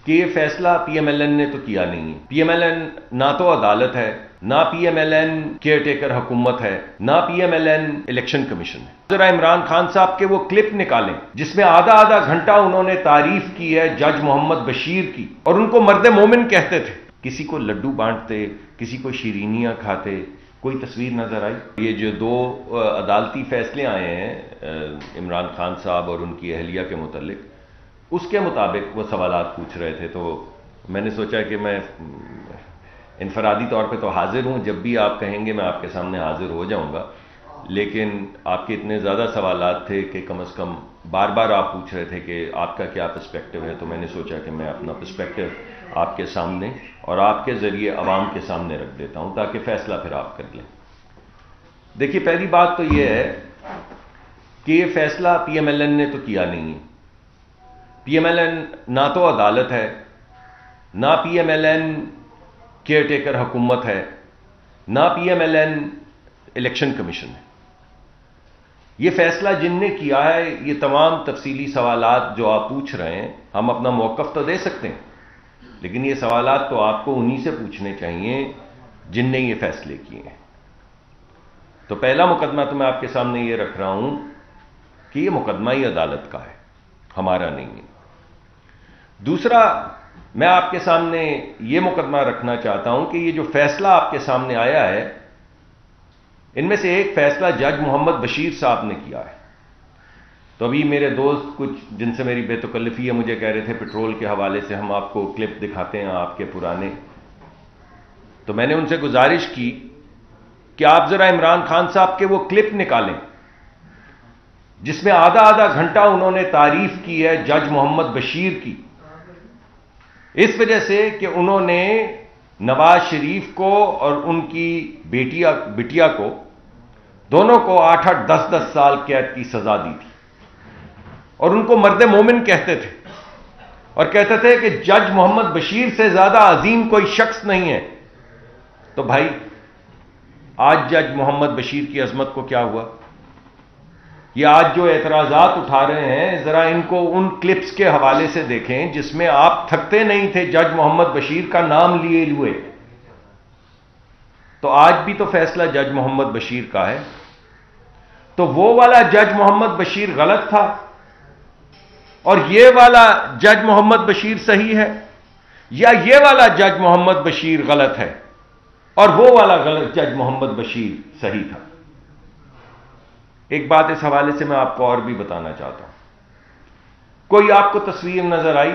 کہ یہ فیصلہ پی ایم ایل این نے تو کیا نہیں ہے. پی ایم ایل این نہ تو عدالت ہے، نہ P M L N caretaker حکومت ہے، نہ P M L N election commission ہے. ذرا عمران خان صاحب کے وہ کلپ نکالیں جس میں آدھا آدھا گھنٹہ انہوں نے تعریف کی ہے جج محمد بشیر کی، اور ان کو مرد مومن کہتے تھے. کسی کو لڈو بانٹتے، کسی کو شیرینیاں کھاتے. کوئی تصویر نظر آئی؟ یہ جو دو عدالتی فیصلے آئے ہیں عمران خان صاحب اور ان کی اہلیہ کے متعلق، اس کے مطابق وہ سوالات پوچھ رہے تھے. تو میں نے سوچا کہ میں انفرادی طور پہ تو حاضر ہوں، جب بھی آپ کہیں گے میں آپ کے سامنے حاضر ہو جاؤں گا، لیکن آپ کے اتنے زیادہ سوالات تھے کہ کم از کم بار بار آپ پوچھ رہے تھے کہ آپ کا کیا پرسپیکٹو ہے. تو میں نے سوچا کہ میں اپنا پرسپیکٹو آپ کے سامنے اور آپ کے ذریعے عوام کے سامنے رکھ دیتا ہوں تاکہ فیصلہ پھر آپ کر لیں. دیکھیے، پہلی بات تو یہ ہے کہ یہ فیصلہ پی ایم ایل این نے تو کیا نہیں ہے. پی ایم ایل این نہ تو عدالت ہے، نہ P M L N caretaker حکومت ہے، نہ P M L N election commission ہے. یہ فیصلہ جن نے کیا ہے، یہ تمام تفصیلی سوالات جو آپ پوچھ رہے ہیں، ہم اپنا موقف تو دے سکتے ہیں، لیکن یہ سوالات تو آپ کو انہی سے پوچھنے چاہیے جن نے یہ فیصلے کیے ہیں. تو پہلا مقدمہ تو میں آپ کے سامنے یہ رکھ رہا ہوں کہ یہ مقدمہ ہی عدالت کا ہے، ہمارا نہیں ہے. دوسرا، میں آپ کے سامنے یہ مقدمہ رکھنا چاہتا ہوں کہ یہ جو فیصلہ آپ کے سامنے آیا ہے، ان میں سے ایک فیصلہ جج محمد بشیر صاحب نے کیا ہے. تو ابھی میرے دوست کچھ جن سے میری بے تکلفی ہے مجھے کہہ رہے تھے پٹرول کے حوالے سے ہم آپ کو کلپ دکھاتے ہیں آپ کے پرانے. تو میں نے ان سے گزارش کی کہ آپ ذرا عمران خان صاحب کے وہ کلپ نکالیں جس میں آدھا آدھا گھنٹہ انہوں نے تعریف کی ہے جج محمد بشیر کی، اس وجہ سے کہ انہوں نے نواز شریف کو اور ان کی بٹیا کو دونوں کو 8-8 10-10 سال قید کی سزا دی تھی، اور ان کو مرد مومن کہتے تھے، اور کہتے تھے کہ جج محمد بشیر سے زیادہ عظیم کوئی شخص نہیں ہے. تو بھائی آج جج محمد بشیر کی عظمت کو کیا ہوا؟ یہ آج جو اعتراضات اٹھا رہے ہیں، ذرا ان کو ان کلپس کے حوالے سے دیکھیں جس میں آپ تھکتے نہیں تھے جج محمد بشیر کا نام لیے ہوئے. تو آج بھی تو فیصلہ جج محمد بشیر کا ہے. تو وہ والا جج محمد بشیر غلط تھا اور یہ والا جج محمد بشیر صحیح ہے، یا یہ والا جج محمد بشیر غلط ہے اور وہ والا غلط جج محمد بشیر صحیح تھا؟ ایک بات اس حوالے سے میں آپ کو اور بھی بتانا چاہتا ہوں. کوئی آپ کو تصویر نظر آئی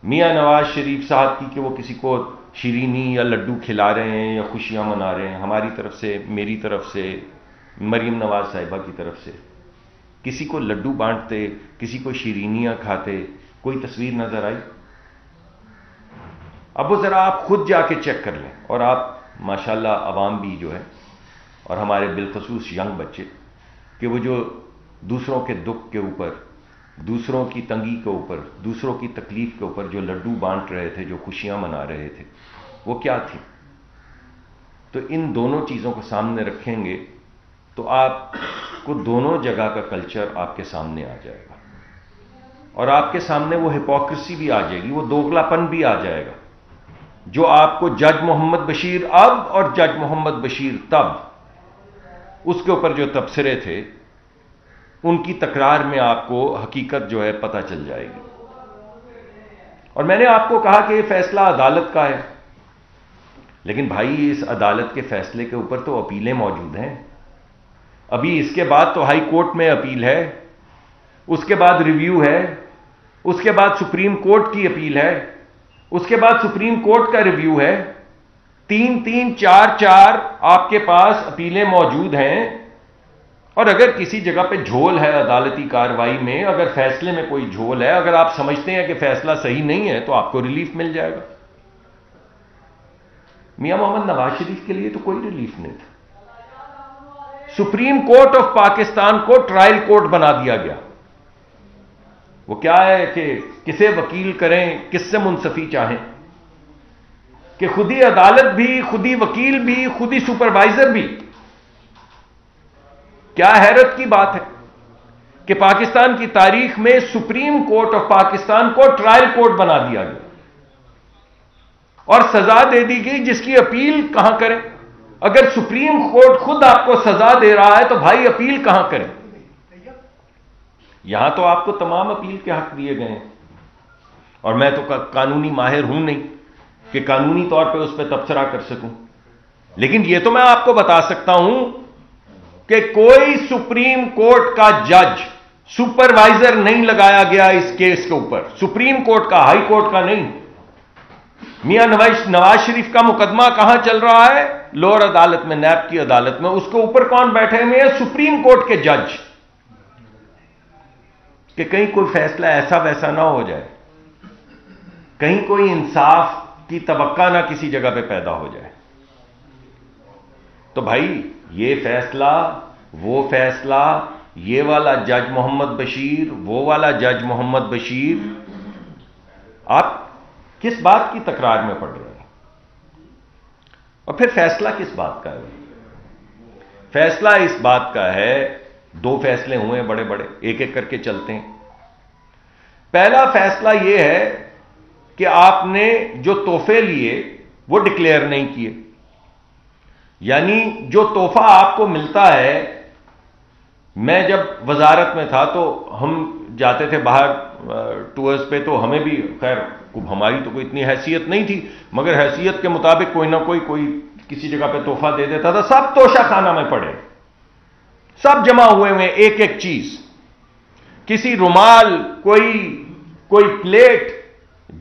میاں نواز شریف صاحب کی کہ وہ کسی کو شیرینی یا لڈو کھلا رہے ہیں یا خوشیاں منا رہے ہیں؟ ہماری طرف سے، میری طرف سے، مریم نواز صاحبہ کی طرف سے کسی کو لڈو بانٹتے، کسی کو شیرینیاں کھاتے؟ کوئی تصویر نظر آئی؟ اب وہ ذرا آپ خود جا کے چیک کر لیں. اور آپ ماشاءاللہ عوام بھی جو ہے، اور ہمارے بالخصوص ینگ بچے، کہ وہ جو دوسروں کے دکھ کے اوپر، دوسروں کی تنگی کے اوپر، دوسروں کی تکلیف کے اوپر جو لڈو بانٹ رہے تھے، جو خوشیاں منا رہے تھے، وہ کیا تھی؟ تو ان دونوں چیزوں کو سامنے رکھیں گے تو آپ کو دونوں جگہ کا کلچر آپ کے سامنے آ جائے گا، اور آپ کے سامنے وہ ہپوکریسی بھی آ جائے گی، وہ دوغلا پن بھی آ جائے گا جو آپ کو جج محمد بشیر اب اور جج محمد بشیر تب، اس کے اوپر جو تبصرے تھے، ان کی تکرار میں آپ کو حقیقت جو ہے پتہ چل جائے گی. اور میں نے آپ کو کہا کہ یہ فیصلہ عدالت کا ہے، لیکن بھائی اس عدالت کے فیصلے کے اوپر تو اپیلیں موجود ہیں. ابھی اس کے بعد تو ہائی کورٹ میں اپیل ہے، اس کے بعد ریویو ہے، اس کے بعد سپریم کورٹ کی اپیل ہے، اس کے بعد سپریم کورٹ کا ریویو ہے. 3-3 4-4 آپ کے پاس اپیلیں موجود ہیں. اور اگر کسی جگہ پہ جھول ہے عدالتی کارروائی میں، اگر فیصلے میں کوئی جھول ہے، اگر آپ سمجھتے ہیں کہ فیصلہ صحیح نہیں ہے، تو آپ کو ریلیف مل جائے گا. میاں محمد نواز شریف کے لیے تو کوئی ریلیف نہیں تھا. سپریم کورٹ آف پاکستان کو ٹرائل کورٹ بنا دیا گیا. وہ کیا ہے کہ کسے وکیل کریں، کس سے منصفی چاہیں، کہ خودی عدالت بھی، خودی وکیل بھی، خودی سپروائزر بھی. کیا حیرت کی بات ہے کہ پاکستان کی تاریخ میں سپریم کورٹ آف پاکستان کو ٹرائل کورٹ بنا دیا گیا اور سزا دے دی گئی جس کی اپیل کہاں کریں؟ اگر سپریم کورٹ خود آپ کو سزا دے رہا ہے تو بھائی اپیل کہاں کریں؟ یہاں تو آپ کو تمام اپیل کے حق دیے گئے ہیں، اور میں تو قانونی ماہر ہوں نہیں کہ قانونی طور پہ اس پہ تبصرہ کر سکوں، لیکن یہ تو میں آپ کو بتا سکتا ہوں کہ کوئی سپریم کورٹ کا جج سپروائزر نہیں لگایا گیا اس کیس کے اوپر، سپریم کورٹ کا، ہائی کورٹ کا نہیں۔ میاں نواز شریف کا مقدمہ کہاں چل رہا ہے؟ لوور عدالت میں، نیب کی عدالت میں۔ اس کے اوپر کون بیٹھے ہوئے ہیں؟ سپریم کورٹ کے جج، کہ کہیں کوئی فیصلہ ایسا ویسا نہ ہو جائے، کہیں کوئی انصاف کی توقع نہ کسی جگہ پہ پیدا ہو جائے۔ تو بھائی یہ فیصلہ، وہ فیصلہ، یہ والا جج محمد بشیر، وہ والا جج محمد بشیر، آپ کس بات کی تکرار میں پڑ رہے ہیں؟ اور پھر فیصلہ کس بات کا ہے؟ فیصلہ اس بات کا ہے، دو فیصلے ہوئے ہیں بڑے بڑے، ایک ایک کر کے چلتے ہیں۔ پہلا فیصلہ یہ ہے کہ آپ نے جو تحفے لیے وہ ڈکلیئر نہیں کیے، یعنی جو تحفہ آپ کو ملتا ہے، میں جب وزارت میں تھا تو ہم جاتے تھے باہر ٹورز پہ، تو ہمیں بھی، خیر ہماری تو کوئی اتنی حیثیت نہیں تھی، مگر حیثیت کے مطابق کوئی نہ کوئی کسی جگہ پہ تحفہ دے دیتا تھا۔ سب توشہ خانہ میں پڑے، سب جمع ہوئے ہوئے، ایک ایک چیز، کسی رومال، کوئی پلیٹ،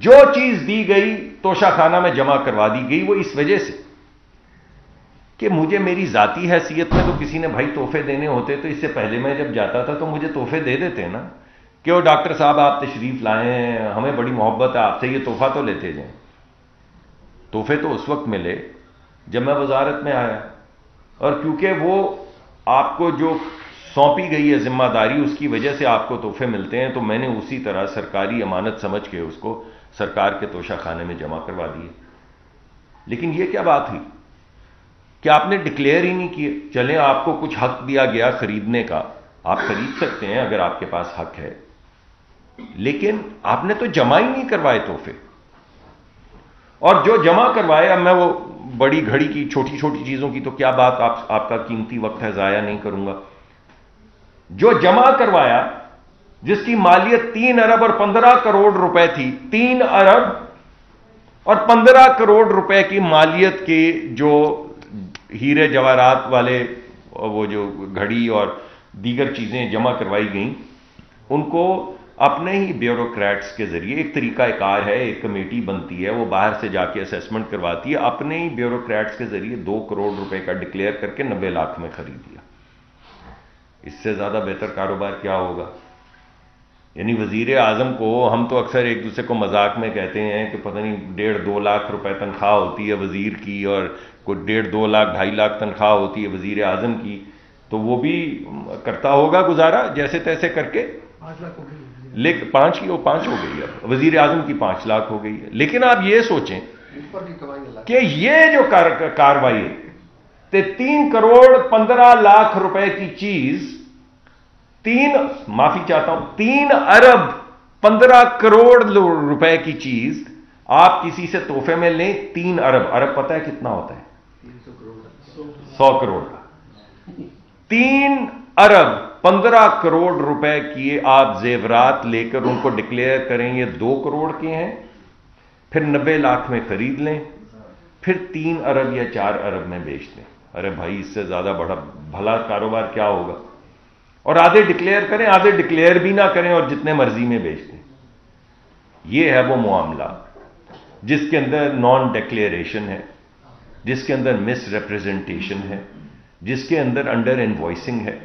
جو چیز دی گئی توشہ خانہ میں جمع کروا دی گئی۔ وہ اس وجہ سے کہ مجھے میری ذاتی حیثیت میں تو کسی نے بھائی تحفے دینے ہوتے تو اس سے پہلے میں جب جاتا تھا تو مجھے تحفے دے دیتے نا، کہ وہ ڈاکٹر صاحب آپ تشریف لائے ہیں، ہمیں بڑی محبت ہے آپ سے، یہ تحفہ تو لیتے جائیں۔ تحفے تو اس وقت ملے جب میں وزارت میں آیا، اور کیونکہ وہ آپ کو جو سونپی گئی ہے ذمہ داری، اس کی وجہ سے آپ کو تحفے ملتے ہیں، تو میں نے اسی طرح سرکاری امانت سمجھ کے اس کو سرکار کے توشہ خانے میں جمع کروا دیے۔ لیکن یہ کیا بات ہوئی کہ آپ نے ڈکلیئر ہی نہیں کیے؟ چلیں آپ کو کچھ حق دیا گیا خریدنے کا، آپ خرید سکتے ہیں اگر آپ کے پاس حق ہے، لیکن آپ نے تو جمع ہی نہیں کروائے تحفے۔ اور جو جمع کروائے، اب میں وہ بڑی گھڑی کی چھوٹی چھوٹی چیزوں کی تو کیا بات، آپ کا قیمتی وقت ہے، ضائع نہیں کروں گا۔ جو جمع کروایا، جس کی مالیت 3 ارب اور 15 کروڑ روپے تھی، 3 ارب اور 15 کروڑ روپے کی مالیت کے جو ہیرے جواہرات والے وہ جو گھڑی اور دیگر چیزیں جمع کروائی گئیں، ان کو اپنے ہی بیوروکریٹس کے ذریعے، ایک طریقہ کار ہے، ایک کمیٹی بنتی ہے، وہ باہر سے جا کے اسیسمنٹ کرواتی ہے، اپنے ہی بیوروکریٹس کے ذریعے 2 کروڑ روپے کا ڈکلیئر کر کے 90 لاکھ میں خرید لیا۔ اس سے زیادہ بہتر کاروبار کیا ہوگا؟ یعنی وزیر اعظم کو، ہم تو اکثر ایک دوسرے کو مذاق میں کہتے ہیں کہ پتہ نہیں 1.5-2 لاکھ روپے تنخواہ ہوتی ہے وزیر کی، اور کوئی 1.5-2 لاکھ 2.5 لاکھ تنخواہ ہوتی ہے وزیر اعظم کی، تو وہ بھی کرتا ہوگا گزارا جیسے تیسے کر کے، 5 لاکھ ہو گئی، لیکن 5 ہو گئی اب، وزیر اعظم کی 5 لاکھ ہو گئی ہے۔ لیکن آپ یہ سوچیں کہ یہ جو کاروائی ہے، 3 کروڑ 15 لاکھ روپے کی چیز، 3 ارب 15 کروڑ روپے کی چیز آپ کسی سے تحفے میں لیں، 3 ارب پتہ ہے کتنا ہوتا ہے؟ 100 کروڑ کا۔ 3 ارب 15 کروڑ روپے کی آپ زیورات لے کر ان کو ڈکلیئر کریں یہ 2 کروڑ کے ہیں، پھر 90 لاکھ میں خرید لیں، پھر 3 ارب یا 4 ارب میں بیچ دیں۔ ارے بھائی اس سے زیادہ بڑا بھلا کاروبار کیا ہوگا؟ اور آدھے ڈکلیئر کریں، آدھے ڈکلیئر بھی نہ کریں اور جتنے مرضی میں بیچ دیں۔ یہ ہے وہ معاملہ جس کے اندر نان ڈکلیئریشن ہے، جس کے اندر مس ریپریزنٹیشن ہے، جس کے اندر انڈر انوائسنگ ہے،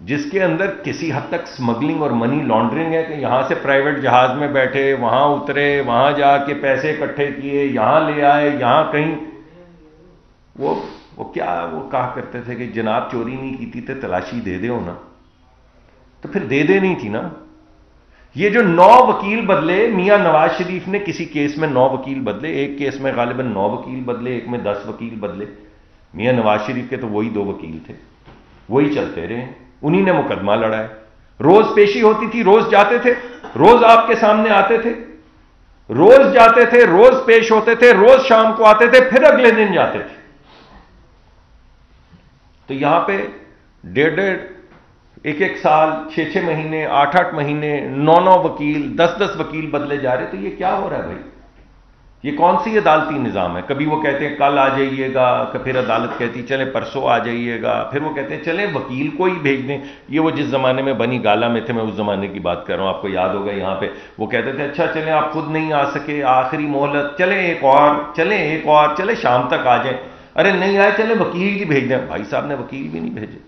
جس کے اندر کسی حد تک سمگلنگ اور منی لانڈرنگ ہے، کہ یہاں سے پرائیویٹ جہاز میں بیٹھے، وہاں اترے، وہاں جا کے پیسے اکٹھے کیے، یہاں لے آئے، یہاں کہیں وہ کہا کرتے تھے کہ جناب چوری نہیں کی تھی تو تلاشی دے دو نا، تو پھر دے دینی تھی نا۔ یہ جو 9 وکیل بدلے، میاں نواز شریف نے کسی کیس میں 9 وکیل بدلے، ایک کیس میں غالباً 9 وکیل بدلے، ایک میں 10 وکیل بدلے۔ میاں نواز شریف کے تو وہی 2 وکیل تھے، وہی چلتے رہے، انہی نے مقدمہ لڑا ہے، روز پیشی ہوتی تھی، روز جاتے تھے، روز آپ کے سامنے آتے تھے، روز جاتے تھے، روز پیش ہوتے تھے، روز شام کو آتے تھے، پھر اگلے دن جاتے تھے۔ تو یہاں پہ 1.5 1 سال، 6 مہینے، 8 مہینے، 9 وکیل، 10 وکیل بدلے جا رہے۔ تو یہ کیا ہو رہا ہے بھائی؟ یہ کون سی عدالتی نظام ہے؟ کبھی وہ کہتے ہیں کل آ جائیے گا، پھر عدالت کہتی چلیں پرسوں آ جائیے گا، پھر وہ کہتے ہیں چلیں وکیل کو ہی بھیج دیں۔ یہ وہ جس زمانے میں بنی گالا میں تھے، میں اس زمانے کی بات کر رہا ہوں، آپ کو یاد ہوگا یہاں پہ وہ کہتے تھے اچھا چلیں آپ خود نہیں آ سکے، آخری مہلت، چلیں ایک اور، چلیں ایک اور، چلیں شام تک آ جائیں، ارے نہیں آئے چلیں وکیل ہی بھیج دیں۔ بھائی صاحب نے وکیل بھی نہیں بھیجے۔